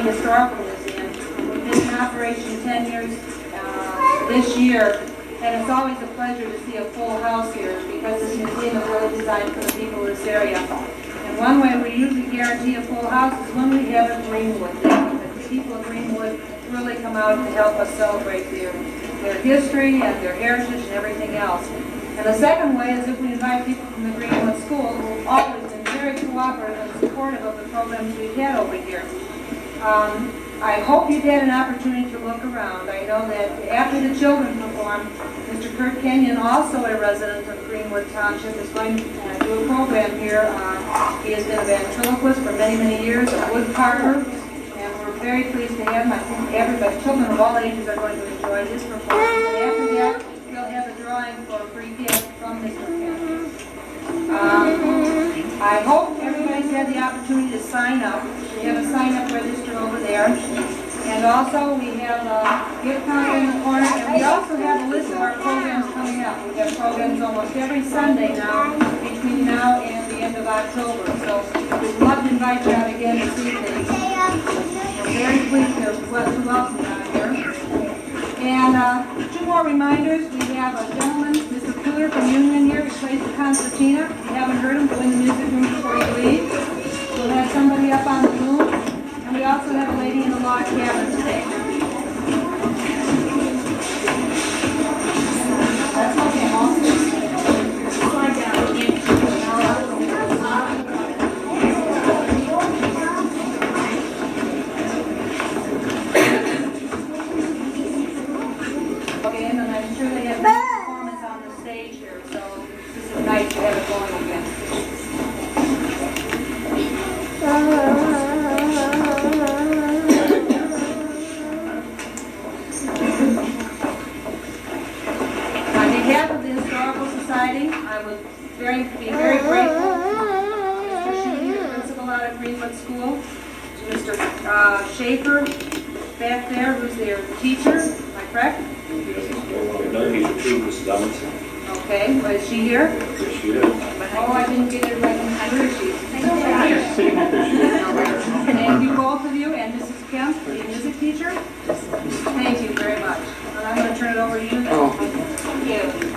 Historical Museum. We've been in operation 10 years this year, and it's always a pleasure to see a full house here because this museum is really designed for the people of this area. And one way we usually guarantee a full house is when we have a Greenwood Day. The people of Greenwood really come out to help us celebrate their history and their heritage and everything else. And the second way is if we invite people from the Greenwood School who've always been very cooperative and supportive of the programs we've had over here. I hope you've had an opportunity to look around. I know that after the children perform, Mr. Kurt Kenyon, also a resident of Greenwood Township, is going to do a program here. He has been a ventriloquist for many, many years, a wood carver, and we're very pleased to have him. I think everybody, children of all ages, are going to enjoy his performance. And after that, we'll have a drawing for a free gift from Mr. Kenyon. I hope everybody's had the opportunity to sign up. We have a sign-up register over there. And also, we have a gift counter in the corner. And we also have a list of our programs coming up. We have programs almost every Sunday now, between now and the end of October. So we'd love to invite you out again this evening. We're very pleased to welcome you out here. And two more reminders. We have a gentleman, Mr. Cooter from Union here, who plays the concertina. If you haven't heard him, go in the music room before you leave. We'll have somebody up on the loom. And we also have a lady in the log cabin today. That's okay, and I'm sure they have a performance on the stage here, so this is nice to have it going again. On behalf of the Historical Society, I would be very grateful to Mr. Sheehy, the principal out of Greenwood School, to Mr. Schaefer back there, who's their teacher, am I correct? Mrs. Amundsen. Okay, well, is she here? Yes, she is. Oh, I didn't get it right. Where is she? Thank you, both of you, and Mrs. Kemp, the music teacher. Thank you very much. And I'm going to turn it over to you now. Thank you.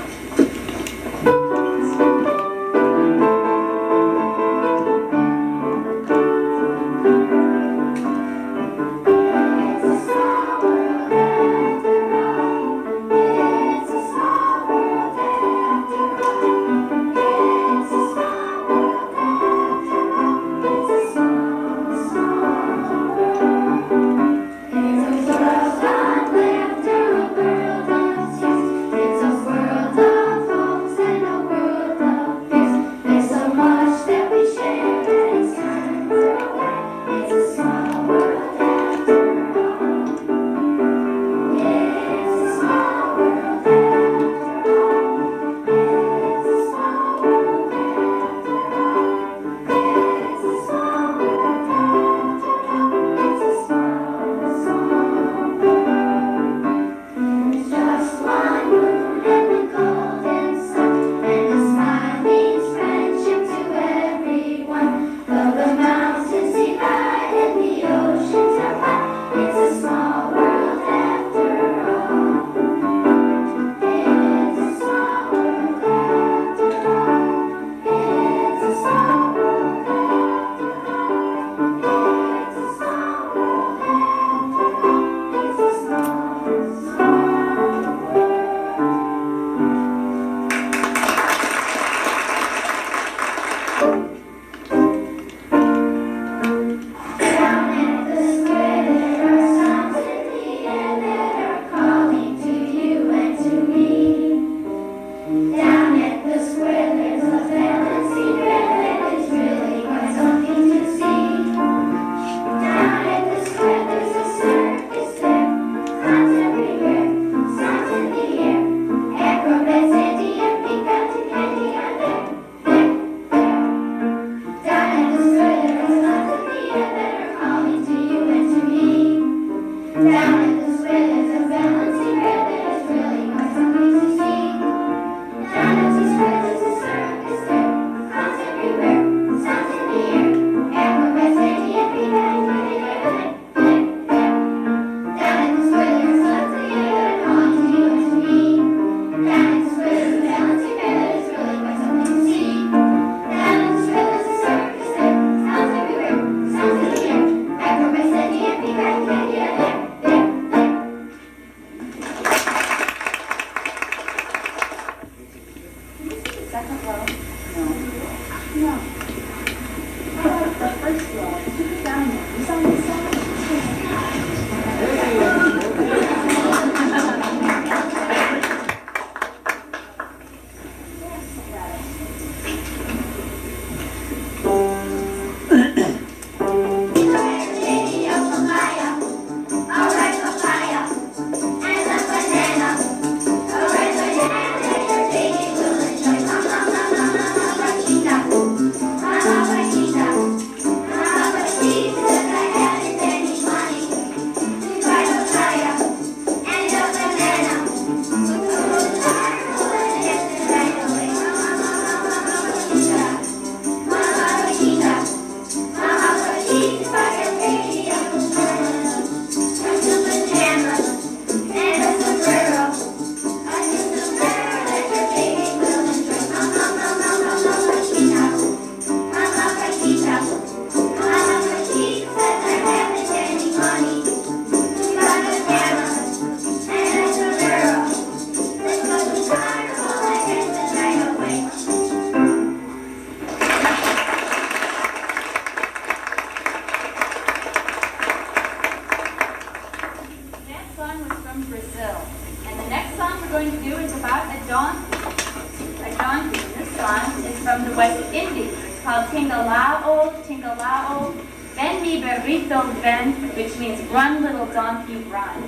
West Indies. It's called Tingalao, Tingalao, ven mi burrito ven, which means run little donkey run.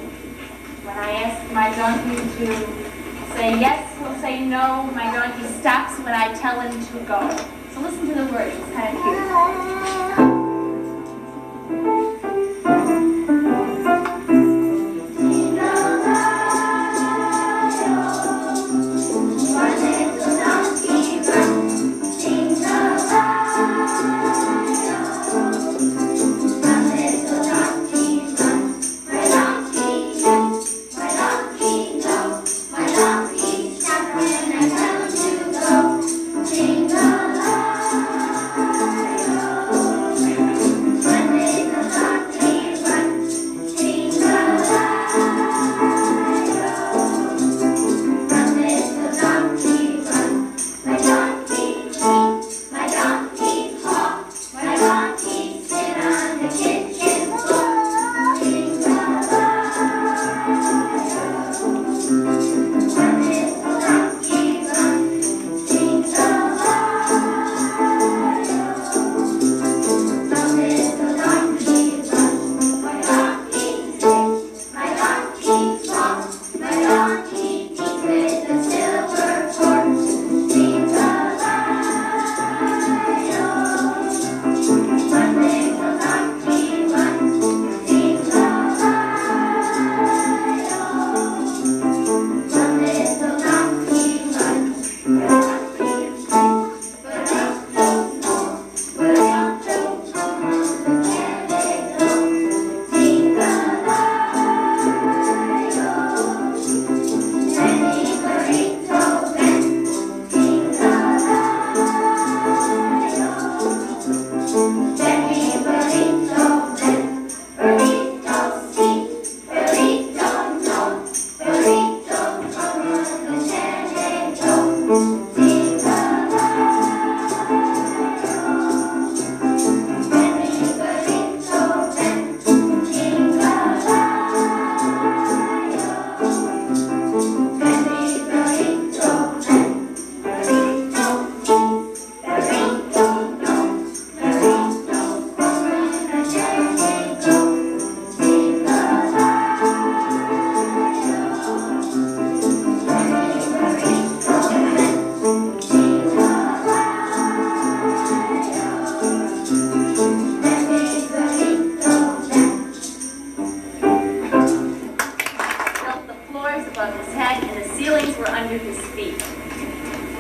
When I ask my donkey to say yes, he'll say no. My donkey stops when I tell him to go. So listen to the words, it's kind of cute.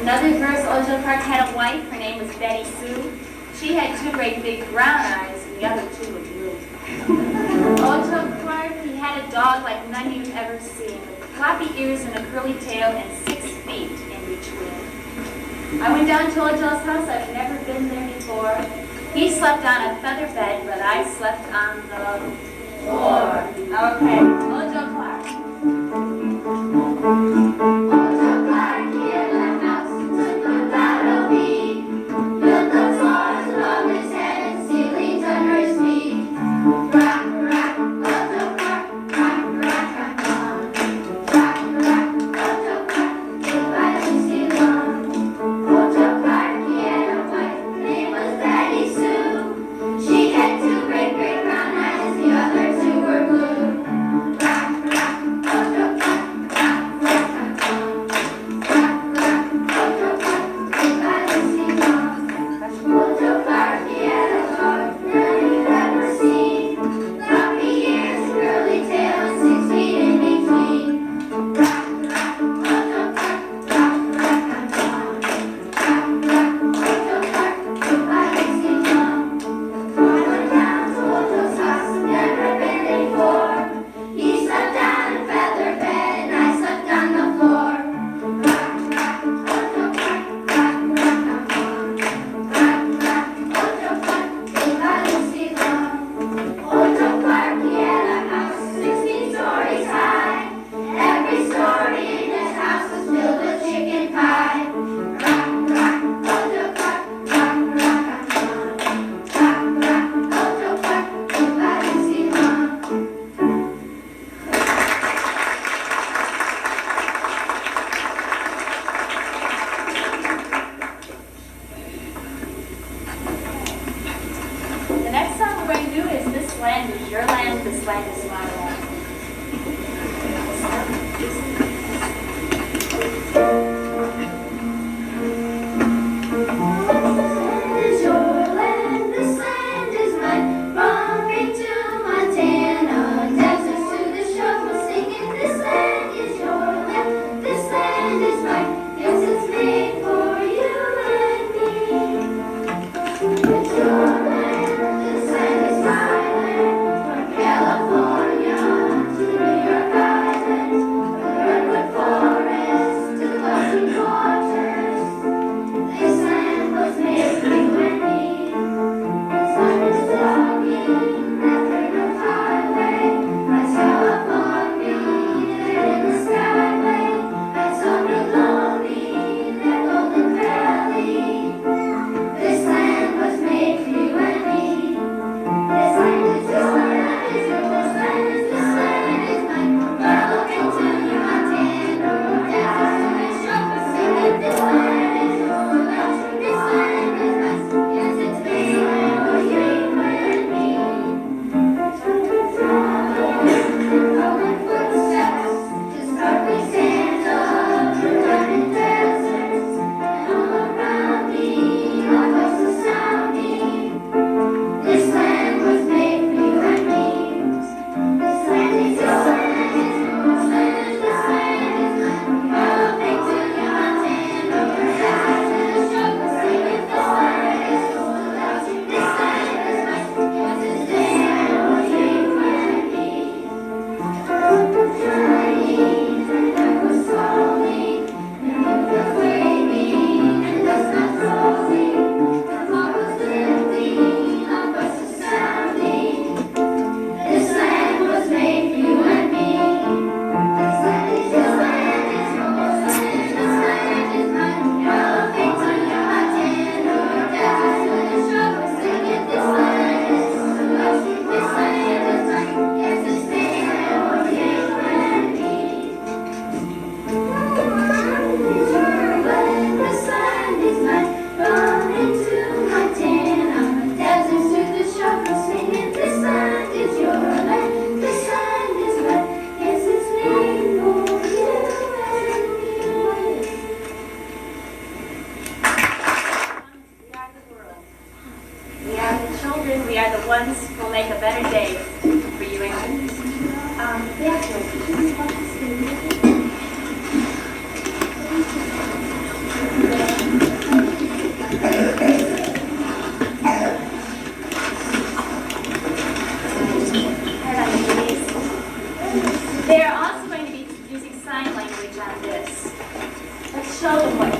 Another verse, Ojo Clark had a wife, her name was Betty Sue. She had two great big brown eyes, and the other two were blue. Ojo Clark, he had a dog like none you've ever seen, with floppy ears and a curly tail and 6 feet in between. I went down to Ojo's house, I've never been there before. He slept on a feather bed, but I slept on the floor. Okay, Ojo Clark. land is your land, this land is my land. Is your land, this land is mine. From Maine to Montana, Texas to the shore, we're singing. This land is your land, this land is mine. Yes, it's made for you and me. It's your land, this land is my land. From California to the New York Island, from the redwood forest to the glassy waters. This land was made for you and me. This land is walking that fragrant highway. I saw upon me there in the skyway. I saw below me that golden valley. This land was made for you and me. This land is yours, this land is mine. Welcome to New Montana, Texas to the shore, we're singing. This land is your land, this land is mine. Yes, it's made for you and me. Rolling footsteps to sparkling sands of burning deserts, and all around me, our voices sounding. This land was made for you and me. This land is your land, this land is mine. Welcome to New Montana, Texas to the shore, we're singing. This land is your land, this land is mine. Yes, it's made for you and me. Shining and I was falling, and you were waving, and dust not rolling. The fog was lifting, our voices sounding. This land was made for you and me. This land is your land, it's your land, this land is mine. Welcome to New Montana, Texas to the shore, we're singing. This land is your land, this land is mine. Yes, it's made for you and me. It's your land, this land is mine. From into Montana, Texas to the shore, we're singing. This land is your land, this land is mine. Yes, it's made for you and me. We are the world. We are the children. We are the ones who will make a better day for you and me. They are also going to be using sign language on this. Let's show them what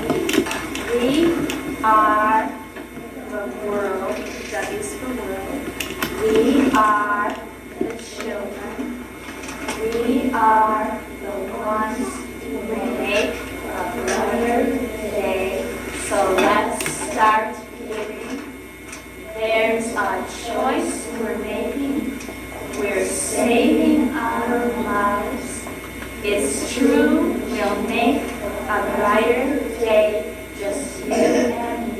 we are the world. W is for world. We are the children. We are the ones who make a better day. So let's start giving. There's a choice we're making. We're saving our lives. It's true, we'll make a brighter day, just you and me.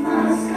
Must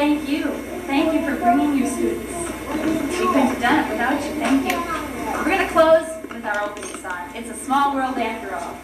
thank you. Thank you for bringing your students. We couldn't have done it without you. Thank you. We're going to close with our opening song. It's a small world after all.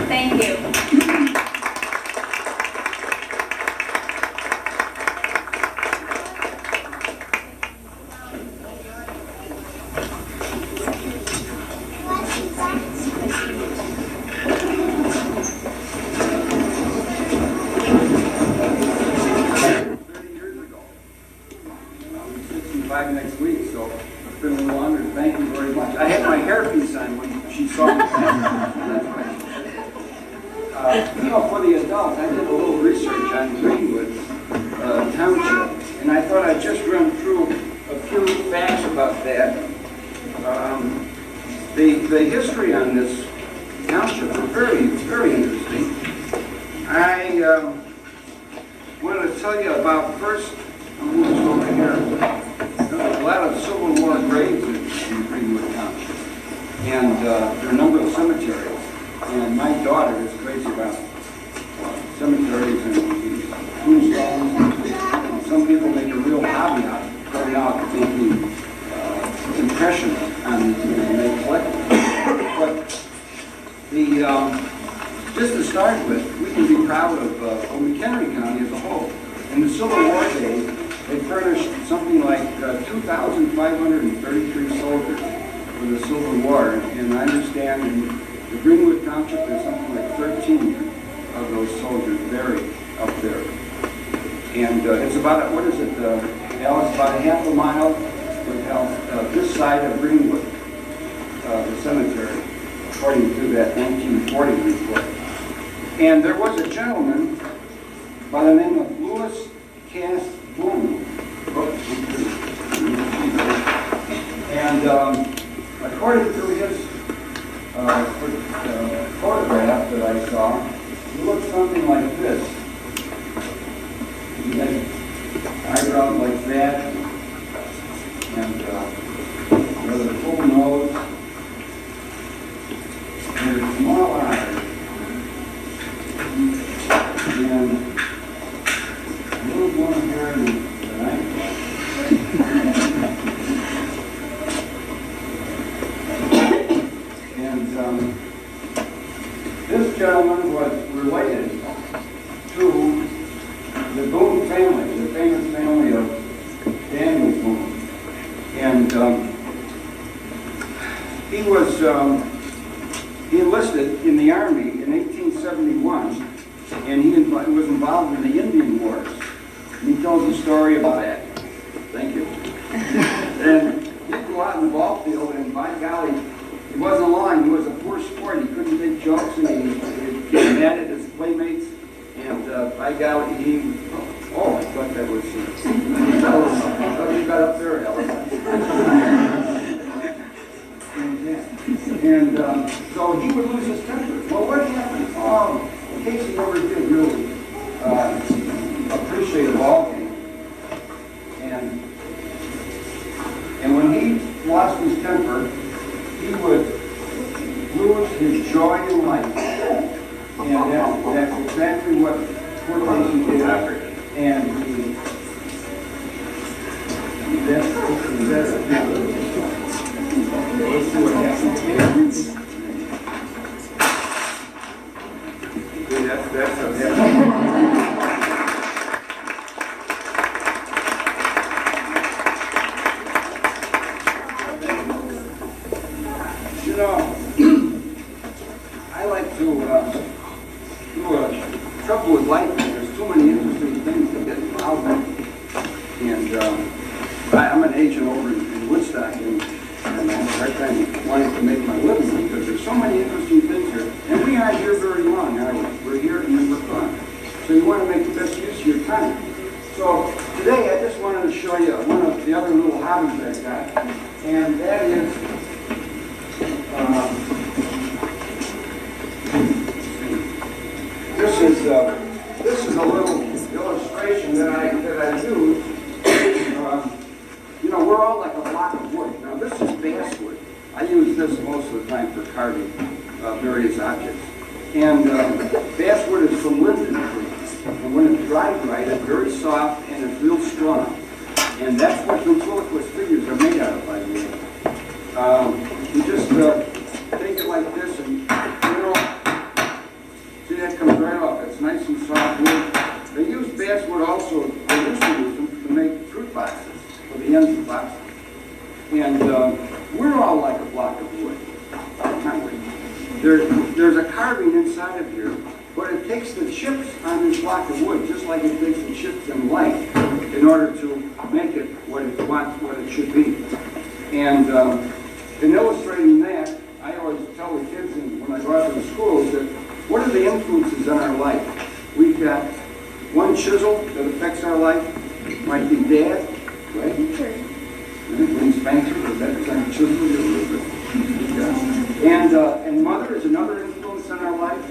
Thank you. Next week, so it's been a little longer. Thank you very much. I had my hairpiece on when she saw me. For the adults, I did a little research on Greenwood Township, and I thought I'd just run through a few facts about that. The history on this township is very, very interesting. I wanted to tell you about first. I'll move this over here. There's a lot of Civil War graves in Greenwood Township, and there are a number of cemeteries. And my daughter is crazy about cemeteries and tombstones. And some people make a real hobby out of it, going out and making impressions on these things, and they collect them. But just to start with, we can be proud of McHenry County as a whole. In the Civil War days, they furnished something like 2,533 soldiers for the Civil War, and I understand in the Greenwood Township there's something like 13 of those soldiers buried up there. And it's about, Alice, about a half a mile this side of Greenwood, the cemetery, according to that 1940 report. And there was a gentleman by the name of Louis Cass Boone. And according to his photograph that I saw, he looked something like this. He had eyebrows like that, and with a full nose, and small eyes, and a little more hair than I have. And this gentleman was related to the Boone family, the famous family of Daniel Boone. And he enlisted in the Army in 1871, and he was involved in the Indian Wars. And he tells a story about that. Thank you. jokes and he get mad at his playmates. And by golly, oh, I thought that was, what you got up there, Alice? And so he would lose his temper. Well, what happened? Casey never did really appreciate a ball game. And when he lost his temper, he would lose his joy in life. And that's exactly what poor Casey did. And let's see what happened here. That's what happened. You know, I like to trouble with life. There's too many interesting things to get involved in. And I'm an agent over in Woodstock, and I have a hard time wanting to make my living because there's so many interesting things here. And we aren't here very long, are we? We're here and then we're gone. So you want to make the best use of your time. So today I just wanted to show you one of the other little hobbies I've got, and that is this is a little illustration that I use. You know, we're all like a block of wood. Now this is basswood. I use this most of the time for carving various objects. And basswood is from linden tree. And when it's dried right, it's very soft and it's real strong. And that's what ventriloquist figures are made out of, by the way. You just take it like this and, you know, see that comes right off. It's nice and soft wood. They use basswood also, they used to use them to make fruit boxes, for the ends of boxes. And we're all like a block of wood, aren't we? There's a carving inside of here, but it takes the chips on this block of wood, just like it takes the chips in life, in order to make it what it wants, what it should be. And in illustrating that, I always tell the kids when I go out to the schools that what are the influences in our life? We've got one chisel that affects our life. Might be dad, right? When spanker, or that kind of chisel. Yeah. And mother is another influence in our life.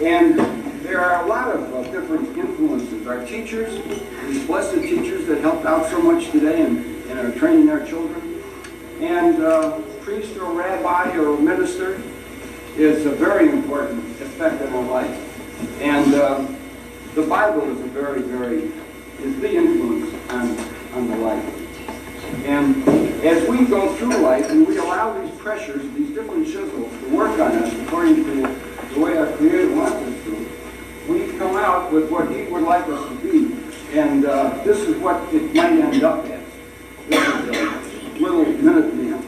And there are a lot of different influences. Our teachers, these blessed teachers that helped out so much today and are training our children. And priest or rabbi or minister is a very important effect in our life. And the Bible is is the influence on the life. And as we go through life and we allow these pressures, these different chisels to work on us according to the way our Creator wants us to, we come out with what He would like us to be. And this is what it might end up as. This is a little minute man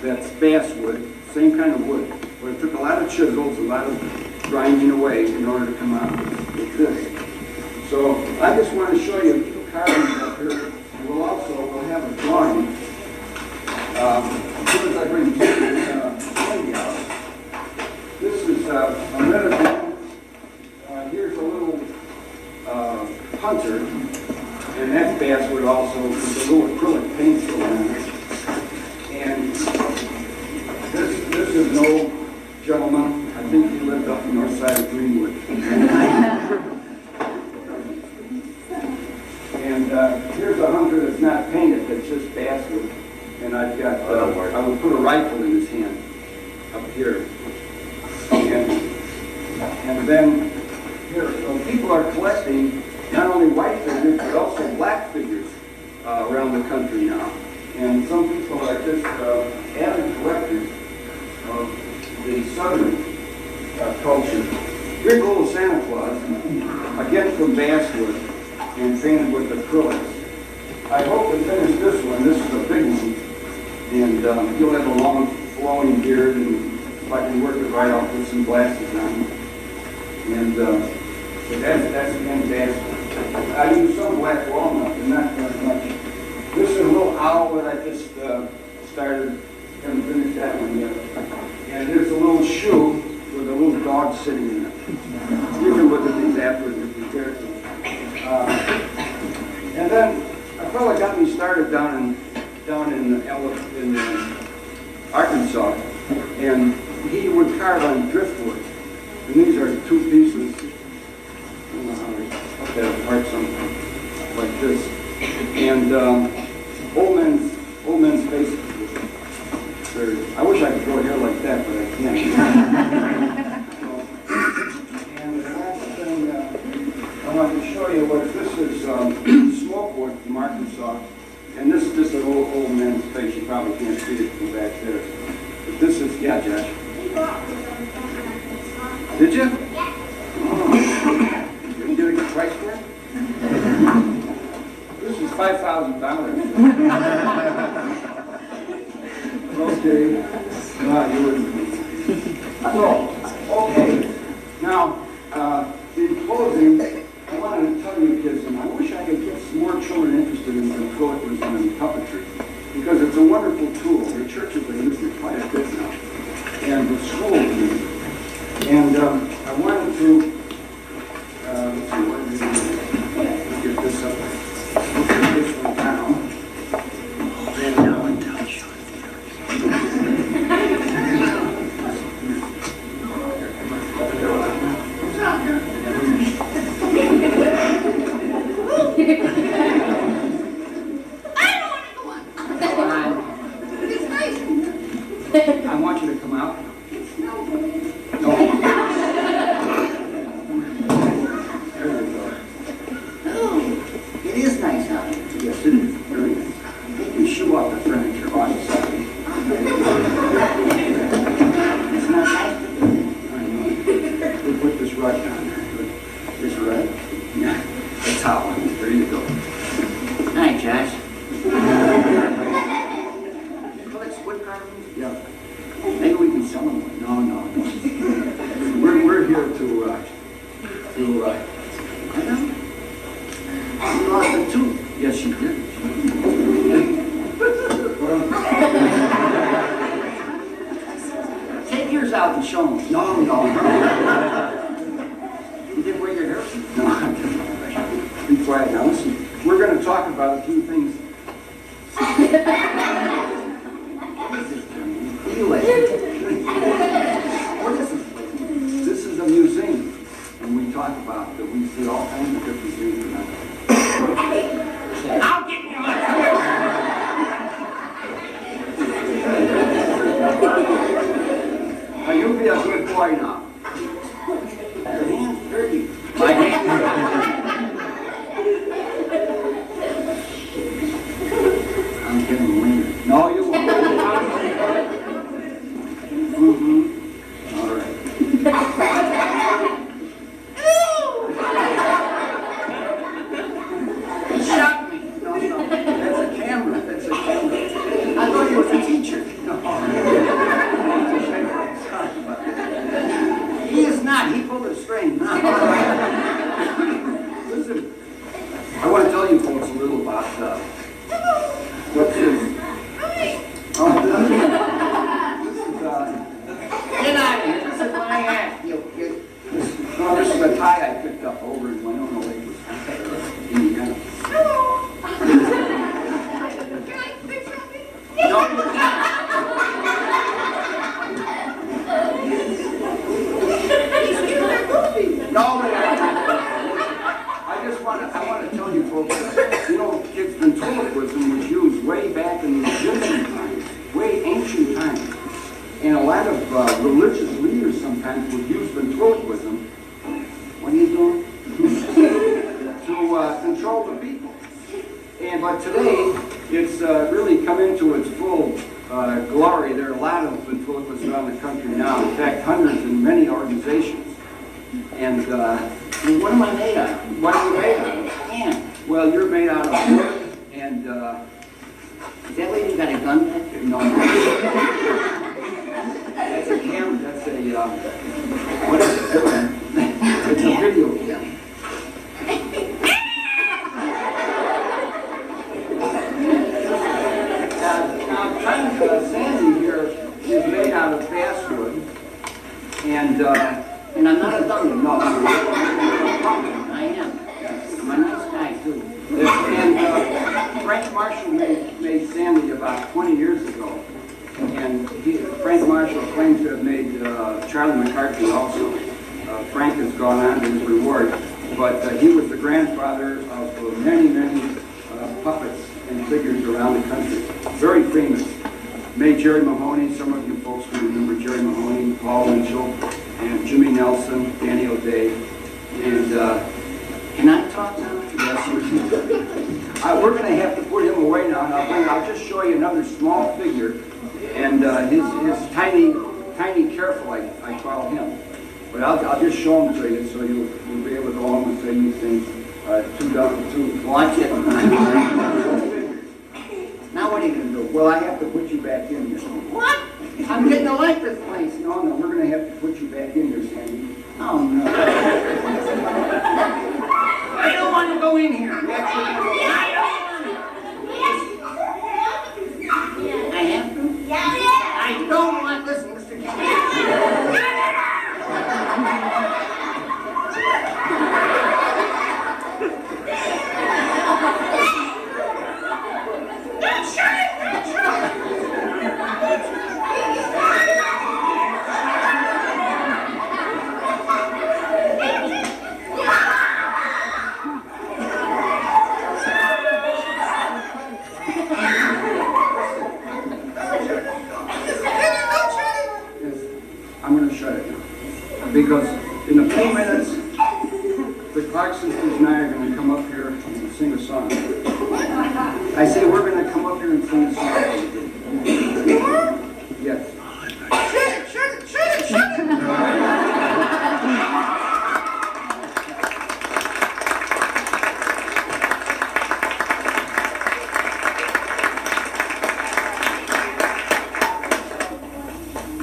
that's basswood, same kind of wood. But it took a lot of chisels, a lot of grinding away in order to come out with this. So I just want to show you a few carvings up here. We'll have a drawing. As soon as I bring Cindy out. This is a minute man. Here's a little hunter. And that's basswood also with a little acrylic paint still on it. And this is an old gentleman. I think he lived up the north side of Greenwood. And here's a hunter that's not painted, that's just basswood. And I've got, I will put a rifle in his hand up here. And then here, so people are collecting not only white figures, but also black figures around the country now. And some people are just avid collectors of the southern culture. Here's a little Santa Claus, again from basswood, and painted with acrylics. I hope to finish this one. This is a big one. And he'll have a long flowing beard, and if I can work it right, I'll put some glasses on. And but that's again basswood. I use some black walnut, but not very much. This is a little owl that I just started. Haven't finished that one yet. And here's a little shoe with the dog sitting in it. You can look at these afterwards if you care to. And then a fellow got me started down in Arkansas, and he would carve on driftwood. And these are 2 pieces. I don't know how to put that apart something like this. And old men's faces. I wish I could grow hair like that, but I can't. And the last thing I wanted to show you was this is smoke wood from Arkansas. And this is just an old man's face. You probably can't see it from back there. But this is, yeah, Josh. Did you? Yeah. Oh. You get a good price for it? This is $5,000. Okay. You wouldn't. So, okay. Now, in closing, I wanted to tell you kids, and I wish I could get some more children interested in ventriloquism and puppetry, because it's a wonderful tool. The churches are using it quite a bit now, and the schools use it. And I wanted to, let's see, what did I do? Get this up. Let's get this one down. And now I'm down. I want you to come out. No. There we go. Oh, it is nice out here. Yes, it is. Very nice. Take your shoe off the furniture on the side. It's not nice to do. I know. We put this rug down there. This rug. Yeah. The towel. There you go. Night, Josh. Yeah. Maybe we can sell them one. No. We're here to I know. You lost a tooth. Yes, you did. Take yours out and show them. No. You didn't wear your hair? No. Be quiet now. Listen, we're going to talk about a few things. What is this? This is a museum, and we talk about that we see all kinds of different things. I'll get you. Now you be a good boy now. Your hand's dirty. My hand. I'm getting later. No, you won't. All right. He shot me. No. That's a camera. I thought he was a teacher. No. He is not. He pulled a string. No. Listen, I want to tell you folks a little about what's this. Get out of here. This is my hat. This is a tie I picked up over in Winona Lake, Indiana. No, you can't. No, I want to tell you folks, kids, ventriloquism was used way back in the Egyptian times, way ancient times. And a lot of religious leaders sometimes would use ventriloquism. What are you doing? To control the people. But today, it's really come into its full glory. There are a lot of ventriloquists around the country now. In fact, hundreds in many organizations. And what am I made out of? What are you made out of? Hand. Well, you're made out of wood. And is that lady got a gun back there? No. That's a camera. That's a what is it? It's a video camera. Sandy here is made out of basswood, and made Stanley about 20 years ago. And Frank Marshall claims to have made Charlie McCarthy also. Frank has gone on to his reward. But he was the grandfather of many, many puppets and figures around the country. Very famous. Made Jerry Mahoney. Some of you folks will remember Jerry Mahoney, Paul Winchell, and Jimmy Nelson, Danny O'Day. And can I talk now? Yes, we're going to have to put him away now. And I'll just show you another small figure. And his tiny careful, I call him. But I'll just show him to you so you'll be able to go home and say you things watch it. Now what are you going to do? Well, I have to put you back in here. What? I'm getting to like this place. No, we're going to have to put you back in here, Sandy. Oh, no. I don't want to go in here. I have to? I don't want this, Mr. King. I'm going to shut it now. Because in a few minutes, the Clark sisters and I are going to come up here and sing a song. I say we're going to come up here and sing a song. Yes. Shut it!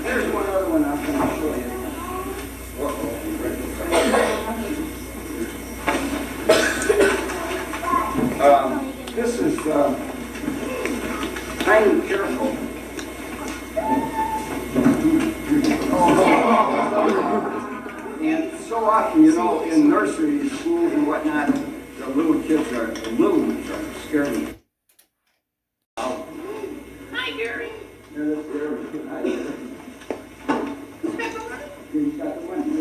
There's one other one I'm going to show you. This is Tiny Careful. And so often, you know, in nurseries, schools and whatnot, the little kids are scared. Hi, Gary. He's got the money.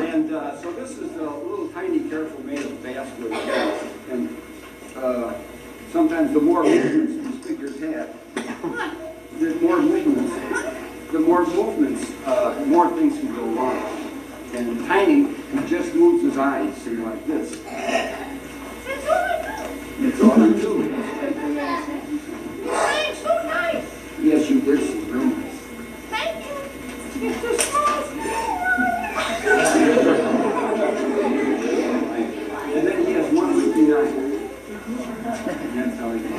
And so this is a little Tiny Careful made of basswood. And sometimes the more movements these figures have, the more movements, more things can go wrong. And Tiny, he just moves his eyes, see, like this. It's all I do. So nice. Yes, you did. She's very nice. Thank you. You're so small. And then he has one looking eye. And that's how he does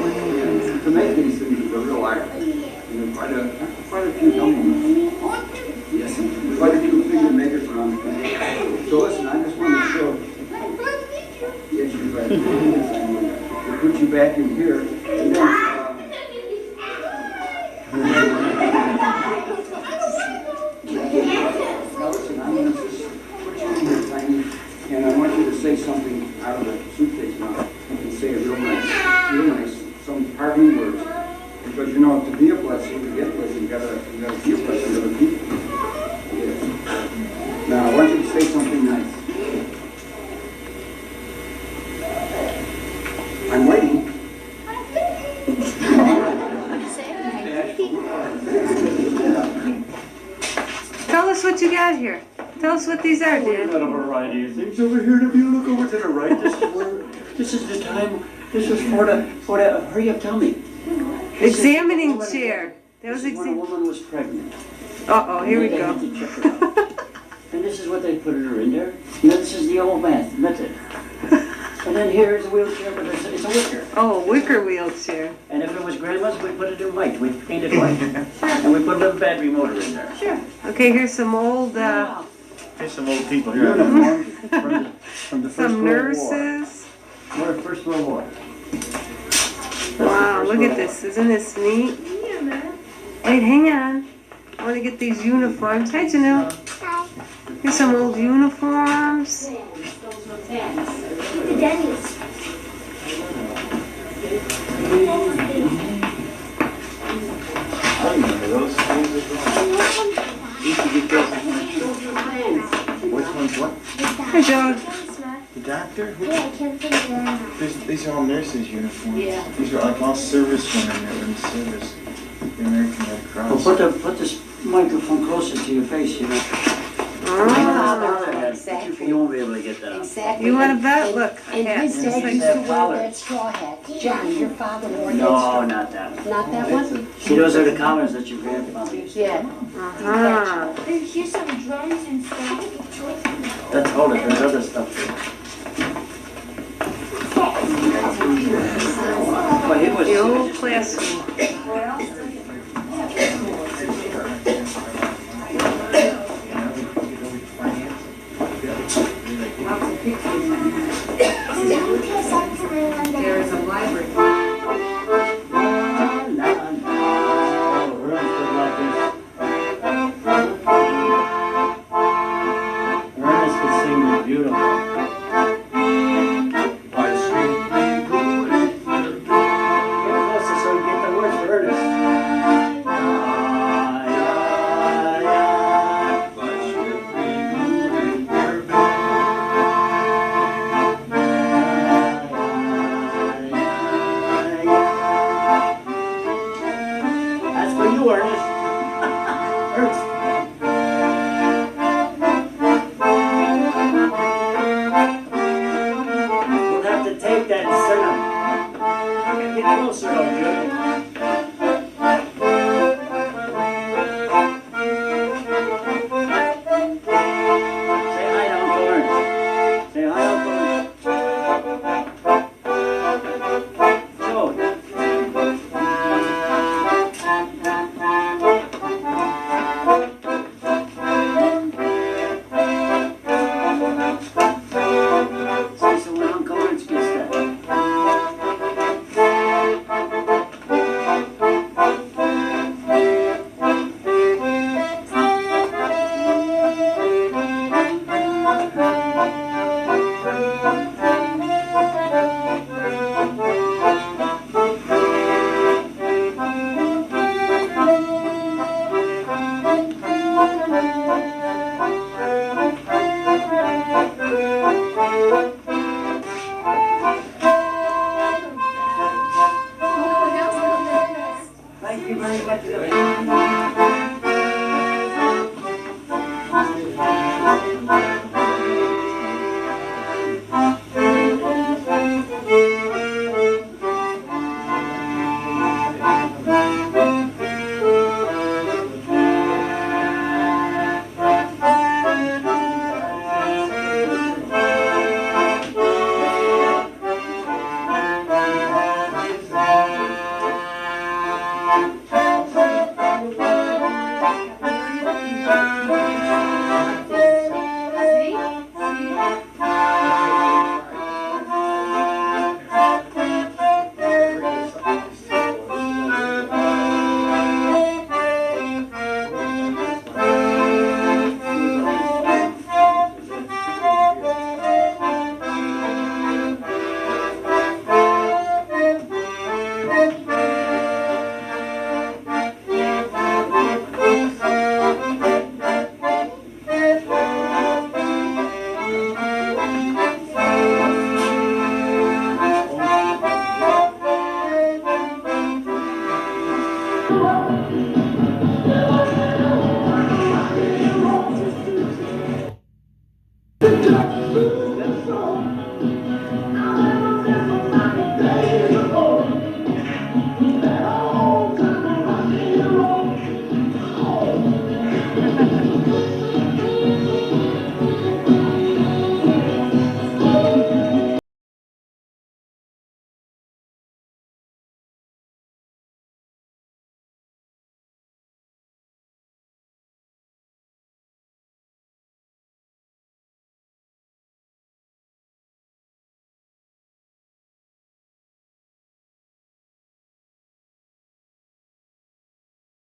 it. To make these things is a real art. And there's quite a few companies. Yes, quite a few figure makers around the country. So listen, I just want to show. Yes, you're right. We'll put you back in here. And then, now listen, I'm going to just put you in here, Tiny, and I want you to say something out of the suitcase now. And say it real nice, some parting words. Because you know, to be a blessing, to get a blessing, you gotta be a blessing to other people. Yes. Now, I want you to say something nice. I'm waiting. Tell us what you got here. Tell us what these are, We've Dad. got a variety of things over here. If you look over to the right, this is the time. This was for the. Hurry up, tell me. Examining chair. That was This is when a woman was pregnant. Uh-oh, here we They had go. to check her out. And this is what they put her in there. Now this is the old method. And then here's a wheelchair, but it's a wicker. Oh, wicker wheelchair. And if it was grandma's, we put it in white. We painted white. And we put a little battery motor in there. Sure. Okay, here's some old, There's some old people here. Uniforms from the First some World War. nurses. War. First World War. Wow, look at this. Isn't this neat? Wait, hang on. I want to get these uniforms. Hi, Janelle. Here's some old uniforms. The Denny's. These are all nurses' uniforms. Yeah. These are like all servicewomen that were in service. The American Red Cross. Well, put this microphone closer to your face, you know. Oh, You won't be able to get that. Exactly. you want a bet? Look, a And hat. his It's dad like- used to wear that straw hat. John, your father wore that No, straw. not that one. Not that one? See, those are the collars that your grandfather used to Yeah. Uh-huh. Here's some drums and stuff. That's older, there's other stuff too. But he was. The old classroom. There is a library. Ernest could sing it beautiful. I simply go anywhere. Get closer so you get the words for Ernest. I simply go anywhere. That's for you, Ernest. Ernest. We'll have to take that and sing them. Get closer, though, Jude. Say hi to Uncle Ernest. Say hi, Uncle Ernest. Joe. Say so when Uncle Ernest gets that. Thank you very much.